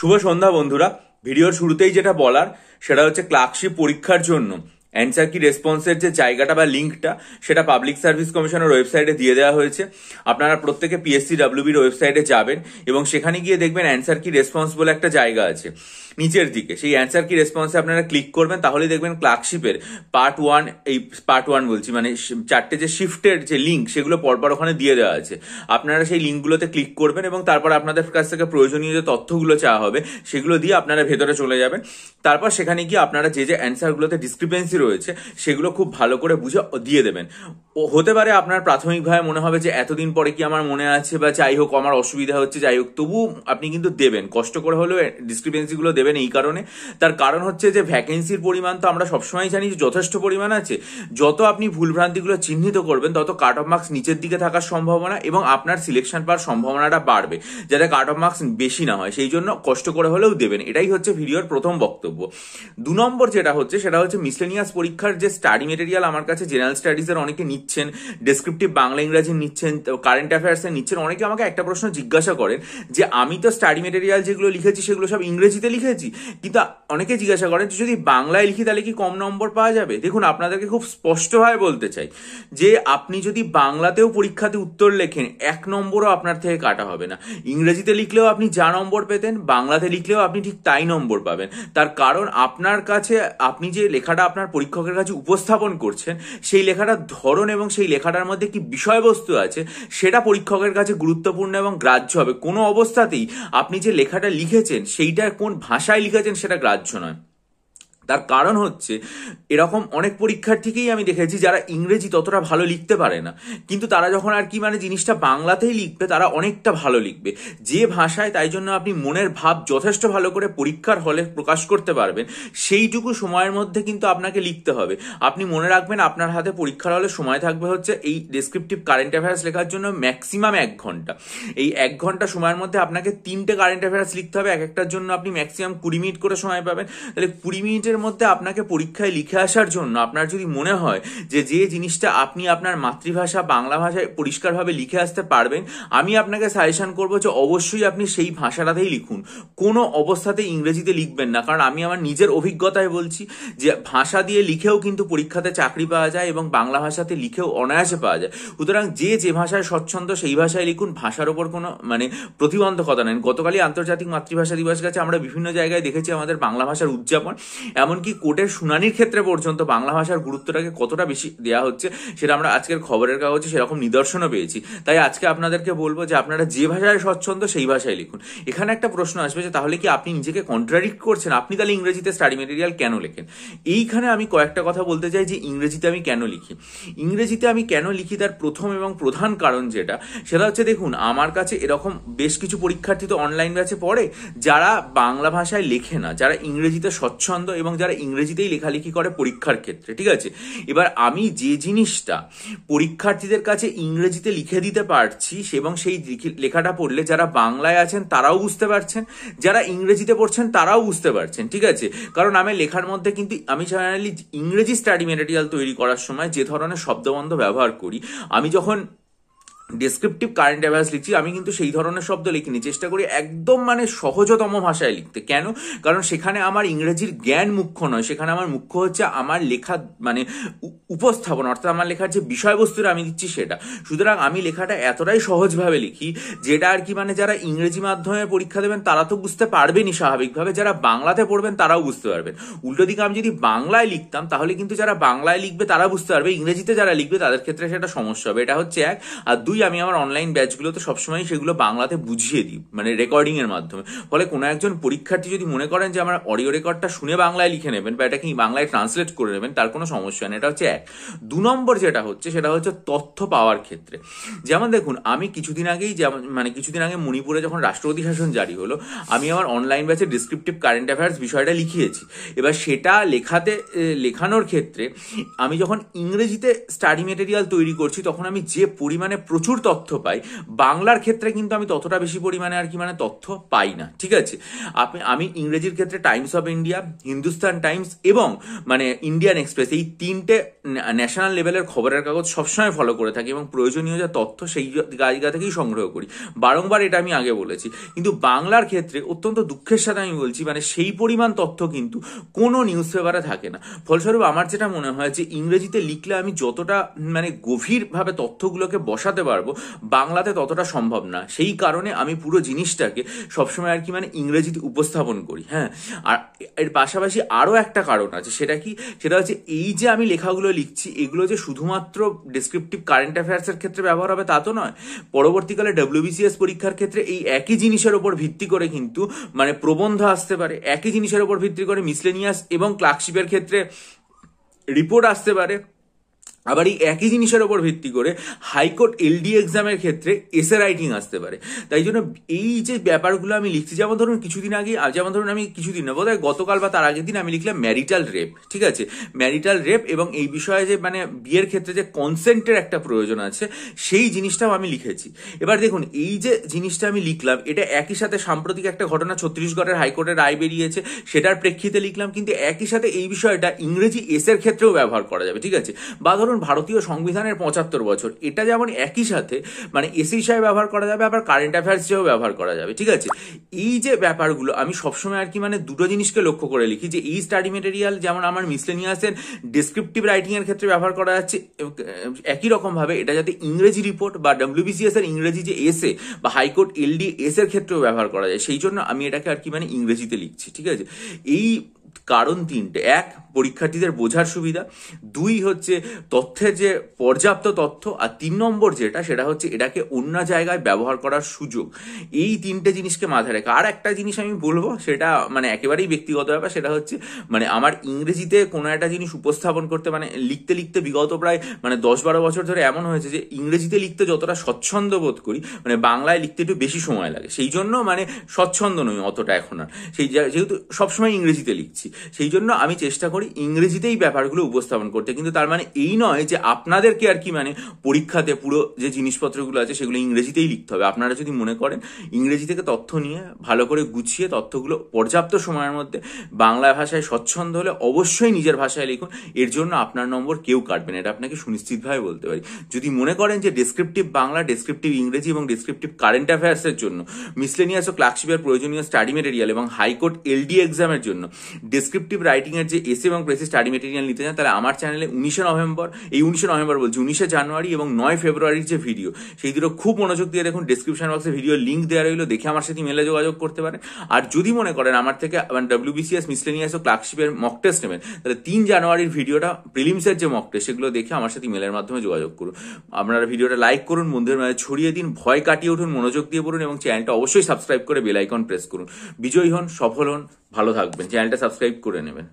শুভ সন্ধ্যা বন্ধুরা। ভিডিওর শুরুতেই যেটা বলার সেটা হচ্ছে ক্লার্কশিপ পরীক্ষার জন্য অ্যান্সার কি রেসপন্সের যে জায়গাটা বা লিঙ্কটা সেটা পাবলিক সার্ভিস কমিশনের ওয়েবসাইটে দিয়ে দেওয়া হয়েছে। আপনারা প্রত্যেকে PSCWBর ওয়েবসাইটে যাবেন এবং সেখানে গিয়ে দেখবেন অ্যান্সার কি রেসপন্স বলে একটা জায়গা আছে নিচের দিকে। সেই অ্যান্সার কি রেসপন্সে আপনারা ক্লিক করবেন, তাহলে দেখবেন ক্লার্কশিপের পার্ট ওয়ান বলছি মানে চারটে যে শিফটের যে লিঙ্ক সেগুলো পরপর ওখানে দিয়ে দেওয়া আছে। আপনারা সেই লিঙ্কগুলোতে ক্লিক করবেন এবং তারপর আপনাদের কাছ থেকে প্রয়োজনীয় যে তথ্যগুলো চাওয়া হবে সেগুলো দিয়ে আপনারা ভেতরে চলে যাবেন। তারপর সেখানে গিয়ে আপনারা যে যে অ্যান্সারগুলোতে ডিসক্রিপেন্সি রয়েছে সেগুলো খুব ভালো করে বুঝে দিয়ে দেবেন। হতে পারে আপনার প্রাথমিকভাবে মনে হবে যে এতদিন পরে কি আমার মনে আছে বা যাই হোক আমার অসুবিধা হচ্ছে, যাই হোক তবু আপনি কিন্তু দেবেন, কষ্ট করে হলেও ডিসক্রিপেন্সিগুলো দেবেন। এই কারণে, তার কারণ হচ্ছে যে ভ্যাকেন্সির পরিমাণ তো আমরা সবসময় জানি যে যথেষ্ট পরিমাণ আছে। যত আপনি ভুলভ্রান্তিগুলো চিহ্নিত করবেন তত কাট অফ মার্কস নিচের দিকে থাকার সম্ভাবনা এবং আপনার সিলেকশন পাওয়ার সম্ভাবনাটা বাড়বে, যাতে কাট অফ মার্কস বেশি না হয়। সেই জন্য কষ্ট করে হলেও দেবেন, এটাই হচ্ছে ভিডিওর প্রথম বক্তব্য। 2 নম্বর যেটা হচ্ছে সেটা হচ্ছে মিসলেনিয়াস পরীক্ষার যে স্টাডি মেটেরিয়াল আমার কাছে জেনারেল স্টাডিজের অনেকে নিচ্ছেন, ডেসক্রিপটিভ বাংলা ইংরাজি নিচ্ছেন, কারেন্ট অ্যাফেয়ার্সের নিচ্ছেন। অনেকে আমাকে একটা প্রশ্ন জিজ্ঞাসা করেন যে আমি তো স্টাডি মেটেরিয়াল যেগুলো লিখেছি সেগুলো সব ইংরেজিতে লিখেছি, কিন্তু অনেকে জিজ্ঞাসা করেন যে যদি বাংলায় লিখি তাহলে কি কম নম্বর পাওয়া যাবে। দেখুন, আপনাদেরকে খুব স্পষ্টভাবে বলতে চাই যে আপনি যদি বাংলাতেও পরীক্ষাতে উত্তর লেখেন 1 নম্বরও আপনার থেকে কাটা হবে না। ইংরেজিতে লিখলেও আপনি যা নম্বর পেতেন বাংলাতে লিখলেও আপনি ঠিক তাই নম্বর পাবেন। তার কারণ আপনার কাছে আপনি যে লেখাটা আপনার পরীক্ষকের কাছে উপস্থাপন করছেন সেই লেখাটার ধরন এবং সেই লেখাটার মধ্যে কি বিষয়বস্তু আছে সেটা পরীক্ষকের কাছে গুরুত্বপূর্ণ এবং গ্রাহ্য হবে। কোনো অবস্থাতেই আপনি যে লেখাটা লিখেছেন সেইটা কোন ভাষায় লিখেছেন সেটা গ্রাহ্য নয়। তার কারণ হচ্ছে এরকম অনেক পরীক্ষার্থীকেই আমি দেখেছি যারা ইংরেজি ততটা ভালো লিখতে পারে না, কিন্তু তারা যখন আর কি মানে জিনিসটা বাংলাতেই লিখবে তারা অনেকটা ভালো লিখবে যে ভাষায়। তাই জন্য আপনি মনের ভাব যথেষ্ট ভালো করে পরীক্ষার হলে প্রকাশ করতে পারবেন সেইটুকু সময়ের মধ্যে কিন্তু আপনাকে লিখতে হবে। আপনি মনে রাখবেন আপনার হাতে পরীক্ষার হলে সময় থাকবে হচ্ছে এই ডেসক্রিপটিভ কারেন্ট অ্যাফেয়ার্স লেখার জন্য ম্যাক্সিমাম 1 ঘন্টা। এই 1 ঘন্টা সময়ের মধ্যে আপনাকে 3টে কারেন্ট অ্যাফেয়ার্স লিখতে হবে, এক একটার জন্য আপনি ম্যাক্সিমাম 20 মিনিট করে সময় পাবেন। তাহলে 20 মিনিটের মধ্যে আপনাকে পরীক্ষায় লিখে আসার জন্য আপনার যদি মনে হয় যে যে জিনিসটা আপনি আপনার মাতৃভাষা বাংলা ভাষায় পরিষ্কারভাবে লিখে আসতে পারবেন, আমি আপনাকে সাজেশন করবো যে অবশ্যই আপনি সেই ভাষাটাতেই লিখুন, কোনো অবস্থাতেই ইংরেজিতে লিখবেন না। কারণ আমি আমার নিজের অভিজ্ঞতায় বলছি যে ভাষা দিয়ে লিখেও কিন্তু পরীক্ষাতে চাকরি পাওয়া যায় এবং বাংলা ভাষাতে লিখেও অনায়াসে পাওয়া যায়। সুতরাং যে যে ভাষায় স্বচ্ছন্দ সেই ভাষায় লিখুন, ভাষার ওপর কোনো মানে প্রতিবন্ধকতা নেই। গতকালই আন্তর্জাতিক মাতৃভাষা দিবস গেছে, আমরা বিভিন্ন জায়গায় দেখেছি আমাদের বাংলা ভাষার উদযাপন, এমনকি কোর্টের শুনানির ক্ষেত্রে পর্যন্ত বাংলা ভাষার গুরুত্বটাকে কতটা বেশি দেওয়া হচ্ছে সেটা আমরা আজকের খবরের কাগজে সেরকম নিদর্শনও পেয়েছি। তাই আজকে আপনাদেরকে বলবো যে আপনারা যে ভাষায় স্বচ্ছন্দ সেই ভাষায় লিখুন। এখানে একটা প্রশ্ন আসবে যে তাহলে কি আপনি নিজেকে কন্ট্রাডিক্ট করছেন, আপনি তাহলে ইংরেজিতে স্টাডি মেটেরিয়াল কেন লেখেন? এইখানে আমি কয়েকটা কথা বলতে চাই যে ইংরেজিতে আমি কেন লিখি। ইংরেজিতে আমি কেন লিখি তার প্রথম এবং প্রধান কারণ যেটা সেটা হচ্ছে, দেখুন আমার কাছে এরকম বেশ কিছু পরীক্ষার্থী তো অনলাইন ব্যাচে পড়ে যারা বাংলা ভাষায় লেখে না, যারা ইংরেজিতে স্বচ্ছন্দ এবং যারা ইংরেজিতেই লেখালেখি করে পরীক্ষার ক্ষেত্রে। ঠিক আছে, এবার আমি যে জিনিসটা পরীক্ষার্থীদের কাছে ইংরেজিতে লিখে দিতে পারছি এবং সেই লেখাটা পড়লে যারা বাংলায় আছেন তারাও বুঝতে পারছেন, যারা ইংরেজিতে পড়ছেন তারাও বুঝতে পারছেন। ঠিক আছে, কারণ আমি লেখার মধ্যে কিন্তু আমি জেনারেলি ইংরেজি স্টাডি মেটেরিয়াল তৈরি করার সময় যে ধরনের শব্দবন্ধ ব্যবহার করি, আমি যখন ডেসক্রিপটিভ কারেন্ট অ্যাফেয়ার্স লিখছি আমি কিন্তু সেই ধরনের শব্দ লিখিনি, চেষ্টা করি একদম মানে সহজতম ভাষায় লিখতে। কেন? কারণ সেখানে আমার ইংরেজির জ্ঞান মুখ্য নয়, সেখানে আমার মুখ্য হচ্ছে আমার লেখা মানে উপস্থাপন, অর্থাৎ আমার লেখার যে বিষয়বস্তুটা আমি দিচ্ছি সেটা। সুতরাং আমি লেখাটা এতটাই সহজভাবে লিখি যেটা আর কি মানে যারা ইংরেজি মাধ্যমে পরীক্ষা দেবেন তারা তো বুঝতে পারবেনই স্বাভাবিকভাবে, যারা বাংলাতে পড়বেন তারাও বুঝতে পারবেন। উল্টো দিকে আমি যদি বাংলায় লিখতাম তাহলে কিন্তু যারা বাংলায় লিখবে তারা বুঝতে পারবে, ইংরেজিতে যারা লিখবে তাদের ক্ষেত্রে সেটা সমস্যা হবে। এটা হচ্ছে 1। আর 2, আমি আমার অনলাইন ব্যাচগুলোতে সবসময় সেগুলো বাংলাতে বুঝিয়ে দিই, মানে রেকর্ডিং এর মাধ্যমে। ফলে কোনো একজন পরীক্ষার্থী যদি মনে করেন যে আমার অডিও রেকর্ডটা শুনে বাংলায় লিখে নেবেন বা এটাকে বাংলায় ট্রান্সলেট করে নেবেন, তার কোনো সমস্যা নেই। এটা হচ্ছে 1। 2 নম্বর যেটা হচ্ছে সেটা হচ্ছে তথ্য পাওয়ার ক্ষেত্রে। যেমন দেখুন, আমি কিছুদিন আগে মণিপুরে যখন রাষ্ট্রপতি শাসন জারি হলো, আমি আমার অনলাইন ব্যাচে ডিসক্রিপটিভ কারেন্ট অ্যাফেয়ার্স বিষয়টা লিখিয়েছি। এবার সেটা লেখানোর ক্ষেত্রে আমি যখন ইংরেজিতে স্টাডি মেটেরিয়াল তৈরি করছি তখন আমি যে পরিমাণে প্রচুর তথ্য পাই, বাংলার ক্ষেত্রে কিন্তু আমি ততটা বেশি পরিমাণে আর কি মানে তথ্য পাই না। ঠিক আছে, আমি ইংরেজির ক্ষেত্রে Times of India, Hindustan Times এবং মানে ইন্ডিয়ান এক্সপ্রেস, এই তিনটে ন্যাশনাল লেভেলের খবরের কাগজ সবসময় ফলো করে থাকি এবং প্রয়োজনীয় যা তথ্য সেই জায়গা থেকেই সংগ্রহ করি। বারংবার এটা আমি আগে বলেছি। কিন্তু বাংলার ক্ষেত্রে অত্যন্ত দুঃখের সাথে আমি বলছি, মানে সেই পরিমাণ তথ্য কিন্তু কোনো নিউজ পেপারে থাকে না। ফলস্বরূপ আমার যেটা মনে হয় যে ইংরেজিতে লিখলে আমি যতটা মানে গভীরভাবে তথ্যগুলোকে বসাতে পারবো, বাংলাতে ততটা সম্ভব না। সেই কারণে আমি পুরো জিনিসটাকে সবসময় আর কি মানে ইংরেজিতে উপস্থাপন করি। হ্যাঁ, আর এর পাশাপাশি আরও একটা কারণ আছে, সেটা কি, সেটা হচ্ছে এই যে আমি লেখাগুলো লিখছি এগুলো যে শুধুমাত্র ডেসক্রিপটিভ কারেন্ট অ্যাফেয়ার্সের ক্ষেত্রে ব্যবহার হবে তা তো নয়। পরবর্তীকালে WBCS পরীক্ষার ক্ষেত্রে এই একই জিনিসের ওপর ভিত্তি করে কিন্তু মানে প্রবন্ধ আসতে পারে, একই জিনিসের ওপর ভিত্তি করে মিসলেনিয়াস এবং ক্লার্কশিপের ক্ষেত্রে রিপোর্ট আসতে পারে। আবার এই একই জিনিসের ওপর ভিত্তি করে হাইকোর্ট LD এক্সামের ক্ষেত্রে এসে রাইটিং আসতে পারে। তাই জন্য এই যে ব্যাপারগুলো আমি লিখছি, যেমন ধরুন কিছুদিন আগে, যেমন ধরুন আমি কিছুদিন না বোধহয় গতকাল বা তার আগের দিন আমি লিখলাম ম্যারিটাল রেপ। ঠিক আছে, ম্যারিটাল রেপ এবং এই বিষয়ে যে মানে বিয়ের ক্ষেত্রে যে কনসেন্টের একটা প্রয়োজন আছে সেই জিনিসটাও আমি লিখেছি। এবার দেখুন এই যে জিনিসটা আমি লিখলাম এটা একই সাথে সাম্প্রতিক একটা ঘটনা ছত্তিশগড়ের হাইকোর্টের রায় বেরিয়েছে সেটার প্রেক্ষিতে লিখলাম, কিন্তু একই সাথে এই বিষয়টা ইংরেজি এসের ক্ষেত্রেও ব্যবহার করা যাবে। ঠিক আছে, বা ধরুন ভারতীয় সংবিধানের 75 বছর, এটা যেমন একই সাথে মানে এসি হিসাবে ব্যবহার করা যাবে, আবার কারেন্ট অ্যাফেয়ার্স হিসেবেও ব্যবহার করা যাবে। ঠিক আছে, এই যে ব্যাপারগুলো আমি সবসময় আর কি মানে দুটো জিনিসকে লক্ষ্য করে লিখি, যে এই স্টাডি মেটেরিয়াল যেমন আমার মিসলেনিয়াসের ডেসক্রিপটিভ রাইটিং এর ক্ষেত্রে ব্যবহার করা যাচ্ছে, একই রকম ভাবে এটা যাতে ইংরেজি রিপোর্ট বা WBCS এর ইংরেজি যে এসে বা হাইকোর্ট LD এর ক্ষেত্রেও ব্যবহার করা যায়, সেই জন্য আমি এটাকে আর কি মানে ইংরেজিতে লিখছি। ঠিক আছে, এই কারণ তিনটে: এক, পরীক্ষার্থীদের বোঝার সুবিধা; দুই হচ্ছে তথ্যের যে পর্যাপ্ত তথ্য; আর 3 নম্বর যেটা, সেটা হচ্ছে এটাকে অন্য জায়গায় ব্যবহার করার সুযোগ। এই তিনটে জিনিসকে মাথায় রেখে আর একটা জিনিস আমি বলবো, সেটা মানে একেবারেই ব্যক্তিগত ব্যাপার, সেটা হচ্ছে মানে আমার ইংরেজিতে কোনো একটা জিনিস উপস্থাপন করতে মানে লিখতে লিখতে বিগত প্রায় মানে 10-12 বছর ধরে এমন হয়েছে যে ইংরেজিতে লিখতে যতটা স্বচ্ছন্দ বোধ করি মানে বাংলায় লিখতে একটু বেশি সময় লাগে। সেই জন্য মানে স্বচ্ছন্দ নই অতটা এখন আর, সেই যেহেতু সবসময় ইংরেজিতে লিখছি সেই জন্য আমি চেষ্টা করি ইংরেজিতেই ব্যাপারগুলো উপস্থাপন করতে। কিন্তু তার মানে এই নয় যে আপনাদেরকে আর কি মানে পরীক্ষাতে পুরো যে জিনিসপত্রগুলো আছে সেগুলো ইংরেজিতেই লিখতে হবে। আপনারা যদি মনে করেন ইংরেজি থেকে তথ্য নিয়ে ভালো করে গুছিয়ে তথ্যগুলো পর্যাপ্ত সময়ের মধ্যে বাংলা ভাষায় স্বচ্ছন্দ হলে অবশ্যই নিজের ভাষায় লিখুন, এর জন্য আপনার নম্বর কেউ কাটবে না, এটা আপনাকে সুনিশ্চিতভাবে বলতে পারি। যদি মনে করেন যে ডেসক্রিপটিভ বাংলা, ডেসক্রিপটিভ ইংরেজি এবং ডেসক্রিপটিভ কারেন্ট অ্যাফেয়ার্সের জন্য মিসলেনিয়াস ও ক্লার্কশিপের প্রয়োজনীয় স্টাডি মেটেরিয়াল এবং হাইকোর্ট LD এক্সামের জন্য ডেসক্রিপটিভ রাইটিং এর যে এসে এবং প্রেসি স্টাডি মেটেরিয়াল নিতে চান, তাহলে আমার চ্যানেলে 19 জানুয়ারি এবং 9 ফেব্রুয়ারির যে ভিডিও, সেই দুটো খুব মনোযোগ দিয়ে দেখুন। ডেসক্রিপশন বক্সে ভিডিও লিঙ্ক দেওয়া রইলো, দেখে আমার সাথে মেলে যোগাযোগ করতে পারেন। আর যদি মনে করেন আমার থেকে WBCS, মিসলেনিয়াস ও ক্লার্কশিপের মক টেস্ট নেবেন, তাহলে 3 জানুয়ারির ভিডিওটা প্রিলিমসের যে মক টেস্ট, সেগুলো দেখে আমার সাথে মেলের মাধ্যমে যোগাযোগ করুন। আপনারা ভিডিওটা লাইক করুন, বন্ধুদের মাঝে ছড়িয়ে দিন, ভয় কাটিয়ে উঠুন, মনোযোগ দিয়ে পড়ুন এবং চ্যানেলটা অবশ্যই সাবস্ক্রাইব করে বেল আইকন প্রেস করুন। বিজয়ী হন, সফল হন, ভালো থাকবেন, চ্যানেলটা সাবস্ক্রাইব করে নেবেন।